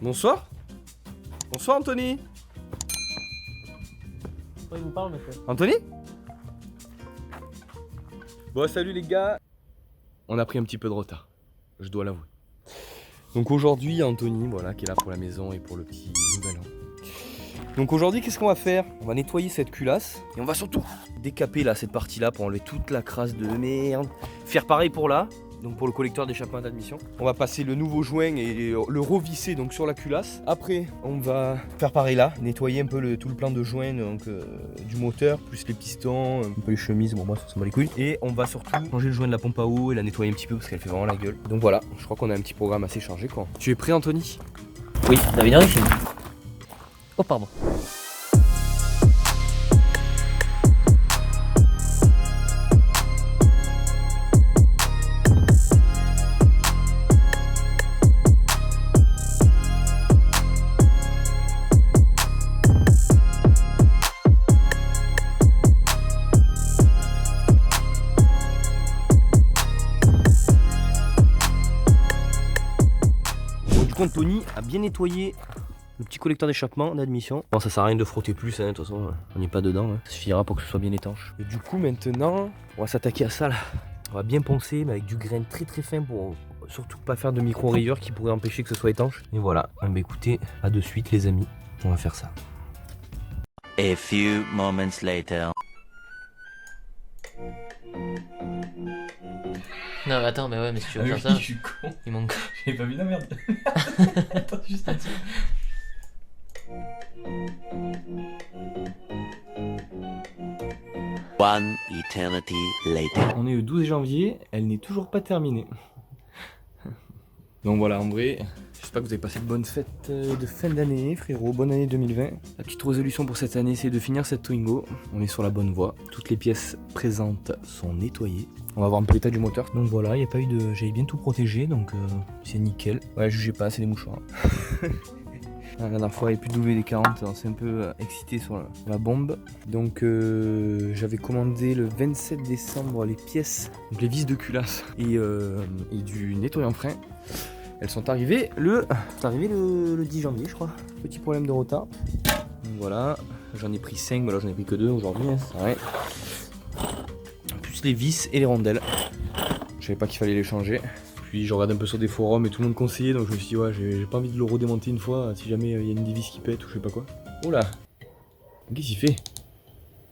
Bonsoir. Bonsoir Anthony. Il nous parle monsieur. Anthony? Bon salut les gars. On a pris un petit peu de retard, je dois l'avouer. Donc aujourd'hui Anthony, voilà, qui est là pour la maison et pour le petit nouvel an. Donc aujourd'hui qu'est-ce qu'on va faire? On va nettoyer cette culasse et on va surtout décaper là cette partie là pour enlever toute la crasse de merde. Faire pareil pour là. Donc pour le collecteur d'échappement d'admission, on va passer le nouveau joint et le revisser donc sur la culasse. Après, on va faire pareil là, nettoyer un peu tout le plan de joint donc, du moteur, plus les pistons, un peu les chemises, bon moi ça s'en bat les couilles. Et on va surtout changer le joint de la pompe à eau et la nettoyer un petit peu parce qu'elle fait vraiment la gueule. Donc voilà, je crois qu'on a un petit programme assez chargé quoi. Tu es prêt Anthony? Oui, David Henry. Oh pardon. Anthony a bien nettoyé le petit collecteur d'échappement d'admission. Bon ça sert à rien de frotter plus, hein, de toute façon on n'est pas dedans, hein. Ça suffira pour que ce soit bien étanche. Et du coup maintenant on va s'attaquer à ça là. On va bien poncer mais avec du grain très très fin pour surtout pas faire de micro rayures qui pourraient empêcher que ce soit étanche. Et voilà, bah écoutez, à de suite les amis, on va faire ça. A few moments later. Non mais attends, mais ouais, mais si tu veux Ah faire oui, ça, je suis con. il manque. J'avais pas vu la merde. Attends, juste un petit. One eternity later. On est le 12 janvier, elle n'est toujours pas terminée. Donc voilà en vrai, j'espère que vous avez passé de bonnes fêtes de fin d'année frérot, bonne année 2020. La petite résolution pour cette année c'est de finir cette Twingo. On est sur la bonne voie, toutes les pièces présentes sont nettoyées. On va voir un peu l'état du moteur. Donc voilà, il n'y a pas eu de... J'avais bien tout protégé donc c'est nickel. Ouais jugez pas, c'est des mouchoirs. La dernière fois, il n'y avait plus de WD-40, on s'est un peu excité sur la bombe. Donc j'avais commandé le 27 décembre les pièces, donc les vis de culasse et du nettoyant frein. Elles sont arrivées le 10 janvier je crois. Petit problème de retard. Donc voilà, j'en ai pris 5, mais là j'en ai pris que 2 aujourd'hui. Hein, ouais. Plus les vis et les rondelles. Je savais pas qu'il fallait les changer. Puis je regarde un peu sur des forums et tout le monde conseillait, donc je me suis dit ouais j'ai pas envie de le redémonter une fois si jamais il y a une des vis qui pète ou je sais pas quoi. Oh là, qu'est-ce qu'il fait?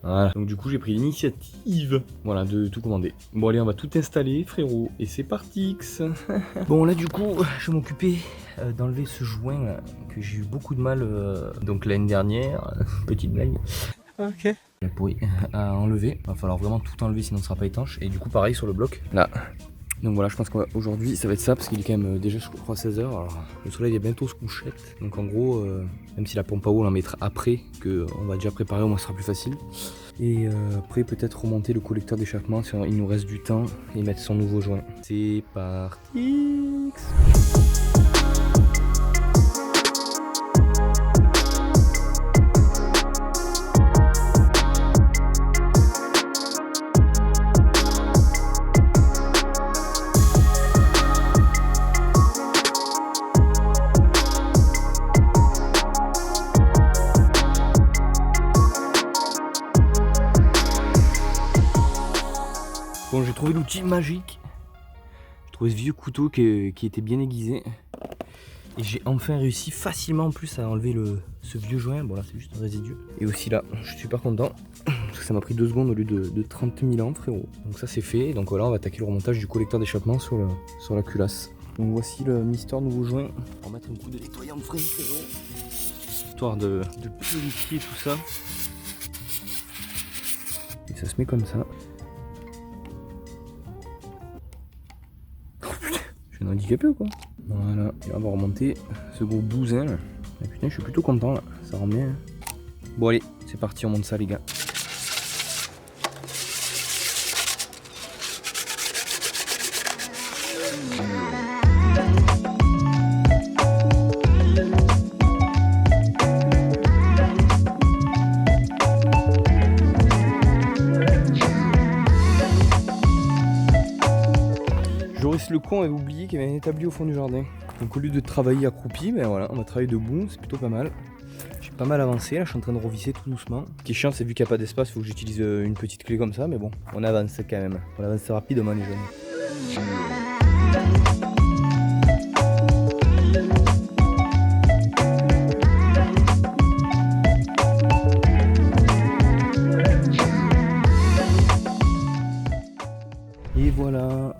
Voilà, donc du coup j'ai pris l'initiative, voilà, de tout commander. Bon allez, on va tout installer frérot, et c'est parti. Bon là du coup je vais m'occuper d'enlever ce joint là, que j'ai eu beaucoup de mal donc l'année dernière, petite blague. Ok. La pourrie à enlever, il va falloir vraiment tout enlever sinon ce sera pas étanche. Et du coup pareil sur le bloc, là. Donc voilà, je pense qu'aujourd'hui ça va être ça parce qu'il est quand même déjà je crois 16h. Alors le soleil est bientôt se couchette. Donc en gros, même si la pompe à eau on la mettra après, qu'on va déjà préparer, au moins ce sera plus facile. Et après peut-être remonter le collecteur d'échappement si il nous reste du temps et mettre son nouveau joint. C'est parti. Bon, j'ai trouvé l'outil magique. J'ai trouvé ce vieux couteau qui était bien aiguisé. Et j'ai enfin réussi facilement en plus à enlever ce vieux joint. Bon là c'est juste un résidu. Et aussi là, je suis super content. Parce que ça m'a pris 2 secondes au lieu de 30 000 ans frérot. Donc ça c'est fait. Donc voilà, on va attaquer le remontage du collecteur d'échappement sur la culasse. Donc voici le Mister nouveau joint. On va mettre un coup de nettoyant de frein frérot. Histoire de purifier tout ça. Et ça se met comme ça. Je suis un handicapé ou quoi? Voilà, et on va remonter ce gros bousin là. Et putain, je suis plutôt content là, ça rend bien. Bon allez, c'est parti, on monte ça les gars. Joris le con avait oublié qu'il y avait un établi au fond du jardin. Donc au lieu de travailler accroupi, ben voilà, on va travailler debout, c'est plutôt pas mal. J'ai pas mal avancé, là je suis en train de revisser tout doucement. Ce qui est chiant, c'est vu qu'il n'y a pas d'espace, il faut que j'utilise une petite clé comme ça, mais bon, on avance quand même. On avance rapidement les jeunes. Et voilà,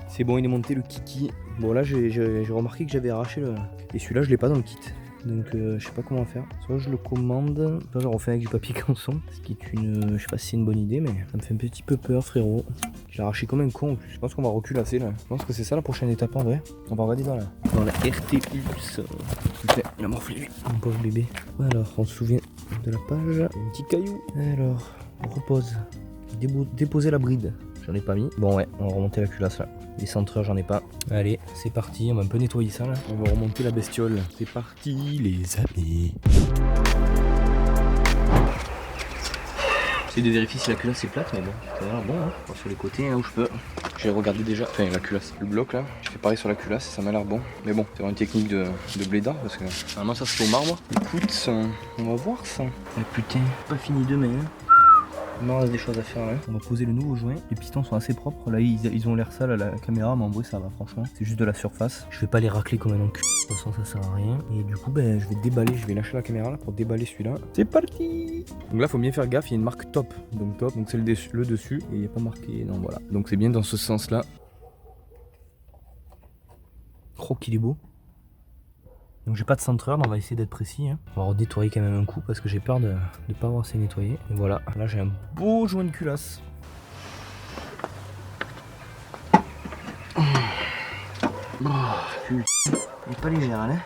c'est bon, il est monté le kiki. Bon là j'ai remarqué que j'avais arraché le... Et celui-là je l'ai pas dans le kit. Donc je sais pas comment faire. Soit je le commande, soit je le refais avec du papier canson. Ce qui est une... Je sais pas si c'est une bonne idée, mais ça me fait un petit peu peur, frérot. Je l'ai arraché comme un con en plus. Je pense qu'on va reculasser là. Je pense que c'est ça la prochaine étape en vrai. On va regarder dans la RTX. Il a morflé lui. Mon pauvre bébé. Alors, on se souvient de la page. Un petit caillou. Alors, on repose. Déposer la bride. J'en ai pas mis. Bon ouais, on va remonter la culasse là. Les centreurs, j'en ai pas. Allez, c'est parti, on va un peu nettoyer ça là. On va remonter la bestiole. C'est parti les amis. J'essaie de vérifier si la culasse est plate, mais bon, ça a l'air bon, hein. Bon, sur les côtés hein, où je peux. J'ai regardé déjà, enfin la culasse, le bloc là, je fais pareil sur la culasse, ça m'a l'air bon. Mais bon, c'est vraiment une technique de blédard parce que normalement ça se fait au marbre. Écoute, on va voir ça. Ah putain, pas fini demain. Hein. Il me reste des choses à faire là. On va poser le nouveau joint. Les pistons sont assez propres. Là, ils ont l'air sales à la caméra, mais en vrai, ça va, franchement. C'est juste de la surface. Je vais pas les racler comme un enculé. De toute façon, ça sert à rien. Et du coup, ben, je vais déballer. Je vais lâcher la caméra là pour déballer celui-là. C'est parti! Donc là, faut bien faire gaffe. Il y a une marque top. Donc top. Donc c'est le dessus. Et il n'y a pas marqué. Non, voilà. Donc c'est bien dans ce sens là. Oh, qu'il est beau. Donc j'ai pas de centreur, mais on va essayer d'être précis. Hein. On va redétoyer quand même un coup parce que j'ai peur de ne pas avoir assez nettoyé. Et voilà, là j'ai un beau joint de culasse. Oh, putain, il est pas léger hein.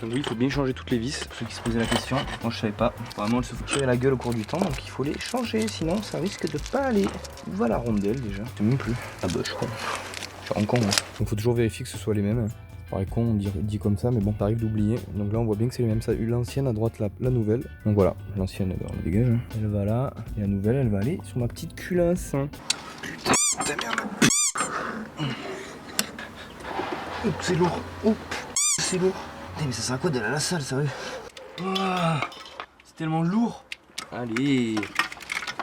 Donc oui, il faut bien changer toutes les vis. Pour ceux qui se posaient la question, moi je savais pas. Vraiment, elles se font tirer la gueule au cours du temps, donc il faut les changer, sinon ça risque de pas aller. Où va la rondelle déjà? Je sais même plus. Ah bah je crois. Je suis en con. Hein. Donc faut toujours vérifier que ce soit les mêmes. Hein. Pareil con, on dit comme ça, mais bon, t'arrives d'oublier. Donc là, on voit bien que c'est les mêmes. Ça a eu l'ancienne à droite, la nouvelle. Donc voilà, l'ancienne, on la dégage. Hein. Elle va là, et la nouvelle, elle va aller sur ma petite culasse. Hein. Putain, ta merde. Oups, c'est lourd. Oups, c'est lourd. Putain, mais ça sert à quoi d'aller à la salle, sérieux? Oh, c'est tellement lourd. Allez.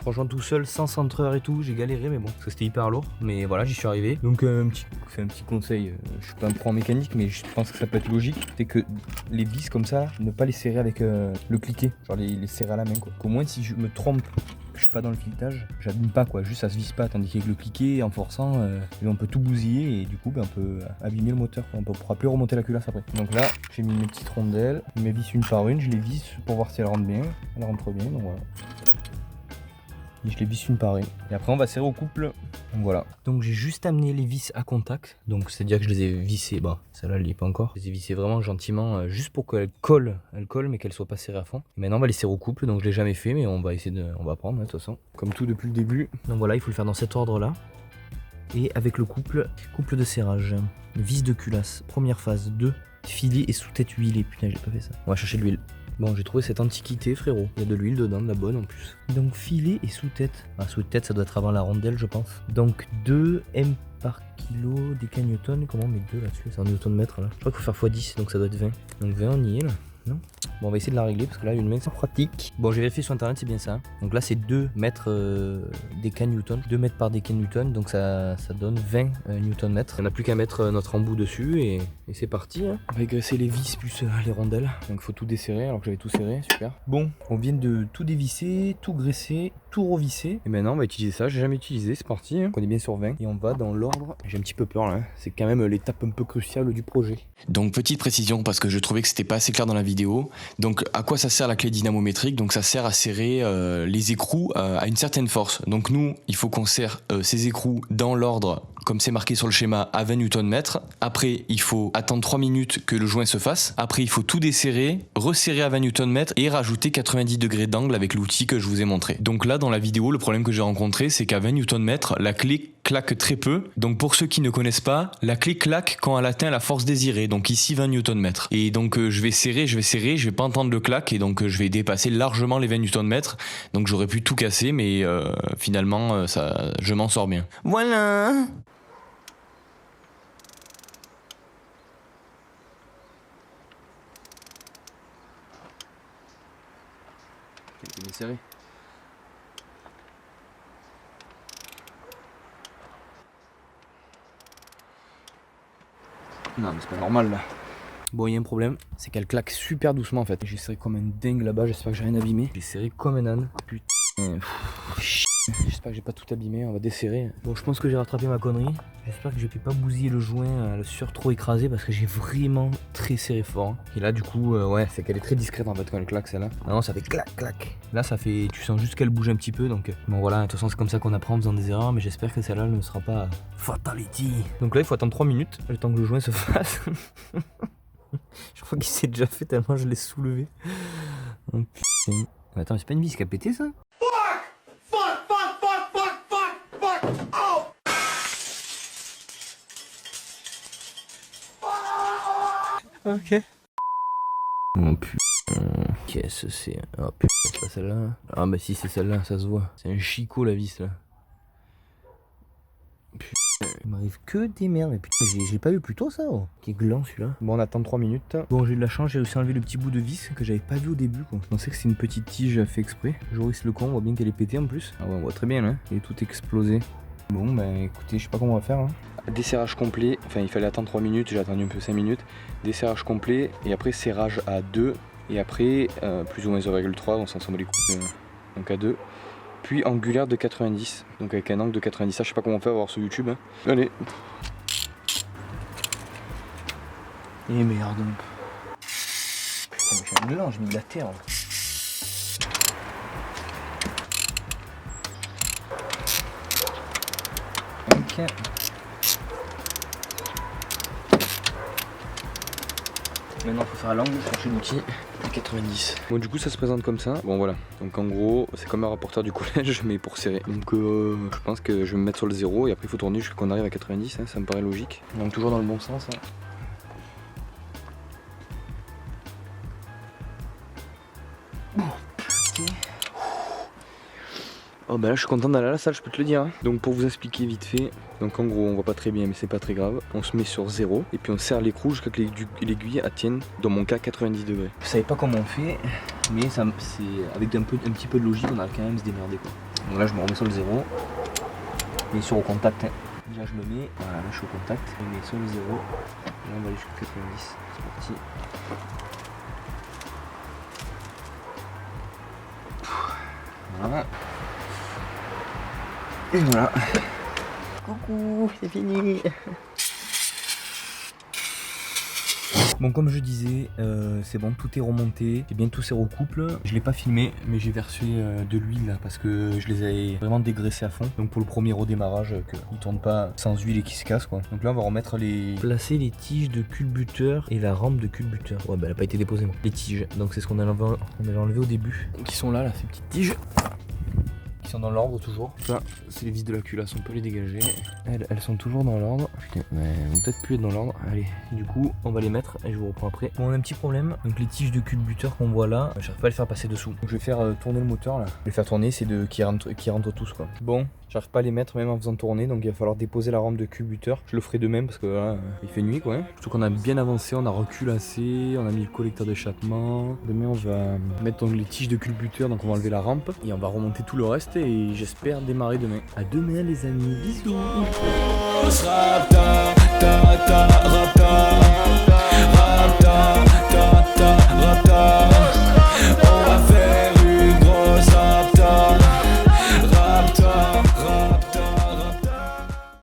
Franchement tout seul, sans centreur et tout, j'ai galéré mais bon, parce que c'était hyper lourd. Mais voilà, j'y suis arrivé. Donc un petit conseil, je suis pas un pro en mécanique mais je pense que ça peut être logique. C'est que les vis comme ça, ne pas les serrer avec le cliquet. Genre les serrer à la main quoi. Qu'au moins si je me trompe, je suis pas dans le filetage, j'abîme pas quoi, juste ça se visse pas. Tandis qu'avec le cliquet, en forçant, on peut tout bousiller et du coup ben, on peut abîmer le moteur quoi. On pourra plus remonter la culasse après. Donc là, j'ai mis mes petites rondelles, je les visse une par une, je les visse pour voir si elles rentrent bien. Elles rentrent bien, donc voilà. Et je les visse une par une. Et après on va serrer au couple. Donc voilà. Donc j'ai juste amené les vis à contact. Donc c'est à dire que je les ai vissées. Bah celle-là elle n'y est pas encore. Je les ai vissées vraiment gentiment juste pour qu'elles collent. Elles collent mais qu'elles soient pas serrées à fond. Et maintenant on va les serrer au couple. Donc je l'ai jamais fait mais on va essayer de. On va apprendre hein, de toute façon. Comme tout depuis le début. Donc voilà, il faut le faire dans cet ordre là. Et avec le couple de serrage. Vis de culasse. Première phase 2. Filet et sous-tête huilée. Putain j'ai pas fait ça. On va chercher de l'huile. Bon, j'ai trouvé cette antiquité, frérot. Il y a de l'huile dedans, de la bonne en plus. Donc, filet et sous-tête. Ah, sous-tête, ça doit être avant la rondelle, je pense. Donc, 2 M par kilo, déca-newton. Comment on met 2 là-dessus? C'est en newton-mètre là. Je crois qu'il faut faire x10, donc ça doit être 20. Donc, 20, on y est là. Non? Bon, on va essayer de la régler parce que là, une main, c'est pratique. Bon, j'ai vérifié sur internet, c'est bien ça. Donc là, c'est 2 mètres déca-newton. 2 mètres par déca-newton, donc ça donne 20 newton-mètres. On n'a plus qu'à mettre notre embout dessus et c'est parti. Hein. On va égraisser les vis plus les rondelles. Donc il faut tout desserrer alors que j'avais tout serré, super. Bon, on vient de tout dévisser, tout graisser, tout revisser. Et maintenant, on va utiliser ça. J'ai jamais utilisé, c'est parti. Hein. On est bien sur 20 et on va dans l'ordre. J'ai un petit peu peur là. Hein. C'est quand même l'étape un peu cruciale du projet. Donc petite précision parce que je trouvais que c'était pas assez clair dans la vidéo. Donc à quoi ça sert la clé dynamométrique? Donc ça sert à serrer les écrous à une certaine force. Donc nous, il faut qu'on serre ces écrous dans l'ordre comme c'est marqué sur le schéma à 20 Nm. Après, il faut attendre 3 minutes que le joint se fasse. Après, il faut tout desserrer, resserrer à 20 Nm et rajouter 90 degrés d'angle avec l'outil que je vous ai montré. Donc là, dans la vidéo, le problème que j'ai rencontré, c'est qu'à 20 Nm, la clé claque très peu. Donc pour ceux qui ne connaissent pas, la clé claque quand elle atteint la force désirée. Donc ici 20 Nm. Et donc je vais serrer, je vais pas entendre le claque et donc je vais dépasser largement les 20 Nm. Donc j'aurais pu tout casser, mais finalement je m'en sors bien. Voilà. Il est serré. Non mais c'est pas normal là. Bon, il y a un problème, c'est qu'elle claque super doucement en fait. J'ai serré comme un dingue là-bas, j'espère que j'ai rien abîmé. J'ai serré comme un âne. Putain, j'espère que j'ai pas tout abîmé, on va desserrer. Bon, je pense que j'ai rattrapé ma connerie. J'espère que je vais pas bousiller le joint, le sur trop écrasé parce que j'ai vraiment très serré fort. Hein. Et là du coup, ouais, c'est qu'elle est très discrète en fait quand elle claque celle-là. Non, ça fait clac clac. Là ça fait, tu sens juste qu'elle bouge un petit peu donc bon voilà, de toute façon c'est comme ça qu'on apprend en faisant des erreurs, mais j'espère que celle-là ne sera pas fatality. Donc là il faut attendre 3 minutes, le temps que le joint se fasse. Je crois qu'il s'est déjà fait tellement je l'ai soulevé. Oh putain. Mais attends, c'est pas une vis qui a pété ça? Ok. Oh putain. Qu'est-ce que c'est? Oh putain, c'est pas celle-là. Ah bah si c'est celle-là, ça se voit. C'est un chicot la vis là. Putain. Il m'arrive que des merdes. Mais putain, j'ai pas vu plus tôt ça. Oh. Qui est gland celui-là. Bon, on attend 3 minutes. Bon, j'ai eu de la chance, j'ai réussi à enlever le petit bout de vis que j'avais pas vu au début. Quoi. Je pensais que c'est une petite tige fait exprès. Joris le con, on voit bien qu'elle est pétée en plus. Ah ouais, on voit très bien là. Il est tout explosé. Bon, bah écoutez, je sais pas comment on va faire. Hein. Desserrage complet. Enfin, il fallait attendre 3 minutes. J'ai attendu un peu 5 minutes. Desserrage complet. Et après, serrage à 2. Et après, plus ou moins 0,3. On s'en sent les coups. Donc à 2. Puis angulaire de 90, donc avec un angle de 90, ça je sais pas comment faire, on va voir sur YouTube. Hein. Allez. Et merde. Putain mais je suis un mélange, j'ai mis de la terre. Ok. Maintenant il faut faire l'angle, chercher l'outil. 90. Bon du coup ça se présente comme ça. Bon voilà. Donc en gros c'est comme un rapporteur du collège mais pour serrer. Donc je pense que je vais me mettre sur le 0 et après il faut tourner jusqu'à qu'on arrive à 90. Hein, ça me paraît logique. Donc toujours dans le bon sens. Hein. Okay. Oh bah là je suis content d'aller à la salle, je peux te le dire. Hein. Donc pour vous expliquer vite fait, donc en gros on voit pas très bien mais c'est pas très grave. On se met sur 0 et puis on serre l'écrou jusqu'à que l'aiguille attienne, dans mon cas 90 degrés. Je savais pas comment on fait, mais c'est avec un petit peu de logique on a quand même se démerder quoi. Donc là je me remets sur le 0, bien sûr au contact. Hein. Déjà je me mets, voilà là je suis au contact, je me mets sur le 0, là on va aller jusqu'à 90, c'est parti. Voilà. Et voilà. Coucou, c'est fini. Bon comme je disais, c'est bon, tout est remonté, j'ai bien tous ces recouples. Je l'ai pas filmé, mais j'ai versé de l'huile là parce que je les avais vraiment dégraissés à fond. Donc pour le premier redémarrage, qu'ils tournent pas sans huile et qu'ils se cassent quoi. Donc là on va remettre placer les tiges de culbuteur et la rampe de culbuteur. Ouais bah elle a pas été déposée moi. Les tiges, donc c'est ce qu'on avait enlevé au début. Donc ils sont là, ces petites tiges. Qui sont dans l'ordre toujours. Ça, c'est les vis de la culasse, on peut les dégager. Elles sont toujours dans l'ordre. Putain, mais elles vont peut-être plus être dans l'ordre. Allez, du coup, on va les mettre et je vous reprends après. Bon, on a un petit problème. Donc les tiges de culbuteur qu'on voit là, j'arrive pas à les faire passer dessous. Donc je vais faire tourner le moteur là. Je vais les faire tourner, c'est qui rentrent tous quoi. Bon, j'arrive pas à les mettre même en faisant tourner, donc il va falloir déposer la rampe de culbuteur. Je le ferai de même parce que là, il fait nuit quoi. Surtout qu'on a bien avancé, on a reculassé, on a mis le collecteur d'échappement. Demain on va mettre donc les tiges de culbuteur, donc on va enlever la rampe et on va remonter tout le reste et j'espère démarrer demain. À demain les amis, bisous.